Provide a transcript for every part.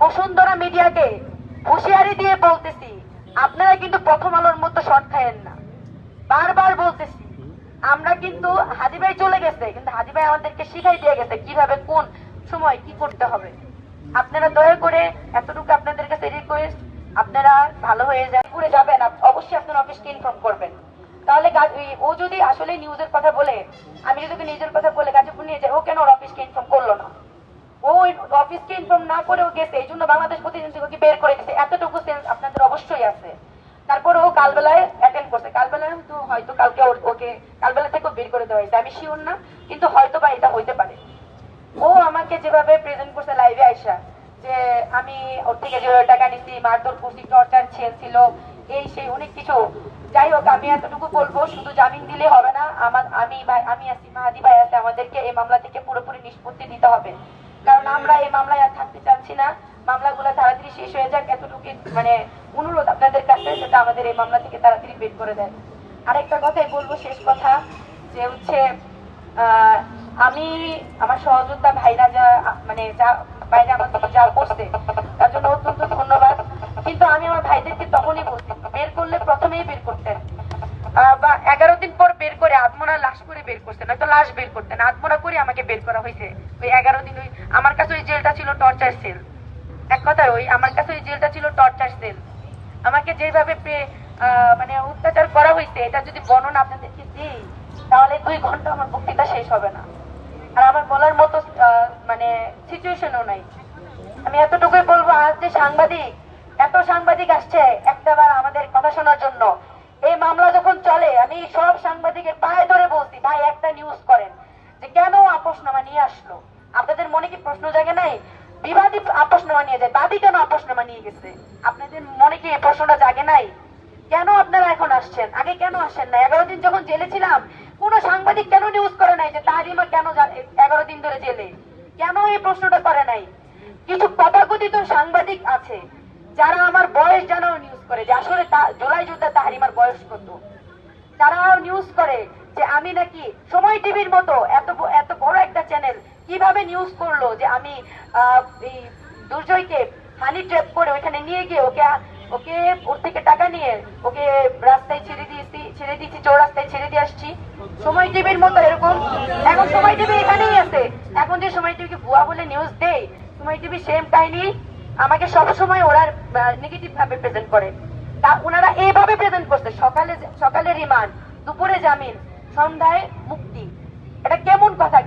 বসুন্ধরা মিডিয়াকে হুঁশিয়ারি দিয়ে বলতেছি, আপনারা কিন্তু প্রথম আলোর মতো শর্ট খায়েন না। বারবার বলতেছি, আমরা কিন্তু হাদি ভাই চলে গেছে, কিন্তু হাদি ভাই আমাদেরকে শিখাই দিয়ে গেছে কিভাবে কোন সময় কি করতে হবে। আপনারা দয়া করে এতটুকু আপনাদের কাছে রিকোয়েস্ট, আপনারা ভালো হয়ে যায় ঘুরে যাবেন, অবশ্যই আপনার অফিসকে ইনফর্ম করবেন। তাহলে ও যদি আসলে নিউজের কথা বলে, আমি যদি নিউজের কথা বলে গাজীপুর নিয়ে যাই, ও কেন ওর অফিসকে ইনফর্ম করলো না? ও অফিসকে ইনফর্ম না করেও গেছে, এই জন্য বাংলাদেশ প্রতিনিধিকে বের করে দিচ্ছে। এতটুকু সেন্স আপনাদের অবশ্যই আছে। তারপর ও কালবেলায় অ্যাটেন্ড করছে, কালবেলায় তো হয়তো কালকে ওকে কালবেলা থেকেও বের করে দেওয়া হয়েছে, আমি শিওর না, কিন্তু হয়তো বা এটা হইতে পারে। ও আমাকে যেভাবে প্রেজেন্ট করছে লাইভে আইসা, যে আমি ওর থেকে 0 টাকা নিচ্ছি, মারধর করছি, টর্চার ছিল, এই সেই অনেক কিছু। যাই হোক, আমি এতটুকু বলবো, শুধু জামিন দিলে হবে না, আমি আছি, মাহাদি ভাই আছে, আমাদেরকে এই মামলা থেকে পুরোপুরি নিষ্পত্তি দিতে হবে। কারণ আমরা এই মামলায় আর থাকতে চাচ্ছি না, মামলাগুলো তাড়াতাড়ি শেষ হয়ে যাক, এতটুকু মানে অনুরোধ আপনাদের কাছে, সেটা আমাদের এই মামলা থেকে তাড়াতাড়ি বের করে দেন। আরেকটা কথাই বলবো, শেষ কথা, যে হচ্ছে আমি আমার সহযোদ্ধা ভাইরা যা মানে যা বাইরে আমাদের যা করছে তার জন্য অত্যন্ত ধন্যবাদ। কিন্তু আমি আমার ভাইদেরকে তখনই বলছি, বের করলে প্রথমেই বের করতেন, বা 11 দিন পর বের করে আত্মরা লাশ করে বের করতেন, নয়তো লাশ বের করতেন। আত্মরা করে আমাকে বের করা হয়েছে ওই 11 দিন। ওই আমার কাছে ওই জেলটা ছিল টর্চার সেল। এক কথা, ওই আমার কাছে ওই জেলটা ছিল টর্চার সেল। আমাকে যেভাবে মানে অত্যাচার করা হয়েছে, এটা যদি বর্ণনা আপনাদেরকে দিই তাহলে 2 ঘন্টা আমার বক্তৃতা শেষ হবে না। আর আমার বলার মতো মানে সিচুয়েশনও নাই। আমি এতটুকুই বলবো, আজ যে এত সাংবাদিক আসছে একটাবার আমাদের কথা শোনার জন্য, এই মামলা যখন চলে আমি সব সাংবাদিকের পায়ে ধরে বলছি, ভাই একটা নিউজ করেন, যে কেন আপোষনামা নিয়ে আসলো। আপনাদের মনে কি প্রশ্ন জাগে নাই? বিবাদী আপোষনামা নিয়ে যায়, বাদী কেন আপোষনামা নিয়ে গেছে? আপনাদের মনে কি এই প্রশ্নটা জাগে নাই? কেন আপনারা এখন আসছেন? আগে কেন আসেন না? 11 দিন যখন জেলে ছিলাম, কোন সাংবাদিক কেন নিউজ করে নাই যে তাহারিমা কেন 11 দিন ধরে জেলে? কেন এই প্রশ্নটা করে নাই? কিছু তথাকথিত সাংবাদিক আছে যারা আমার বয়স জানাও নিউজ করে, যে আসলে জুলাই যোদ্ধা তাহারিমার বয়স কত। তারাও নিউজ করে যে আমি নাকি সময় টিভির মতো এত বড় একটা চ্যানেল কিভাবে নিউজ করলো যে আমি এই দুর্জয়কে হানি ট্র্যাপ করে ওইখানে নিয়ে গিয়ে ওকে ওর থেকে টাকা নিয়ে ওকে রাস্তায় ছেড়ে দিয়েছি, চৌরাস্তায় ছেড়ে দিয়ে আসছি। সময় টিভির মতো এরকম। এখন সময় টিভি এখানেই আছে। এখন যে সময় টিভিকে ভুয়া বলে নিউজ দেয়, সময় টিভি সেম কাহিনী। আমাকে সবসময় ওরা নেগেটিভ ভাবে প্রেজেন্ট করে। তা ওনারা এইভাবে প্রেজেন্ট করছে, সকালে রিমান্ড, দুপুরে জামিন, সন্ধ্যায় মুক্তি। এটা কেমন কথা?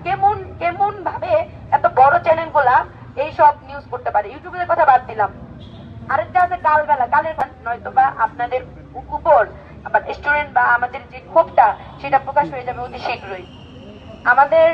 কেমন ভাবে এত বড় চ্যানেল গুলা এইসব নিউজ করতে পারে? ইউটিউবের কথা বাদ দিলাম, আরেকটা আছে কালবেলা, কালের নয়তো বা আপনাদের উপর আবার স্টুডেন্ট বা আমাদের যে ক্ষোভটা, সেটা প্রকাশ হয়ে যাবে অতি শীঘ্রই। আমাদের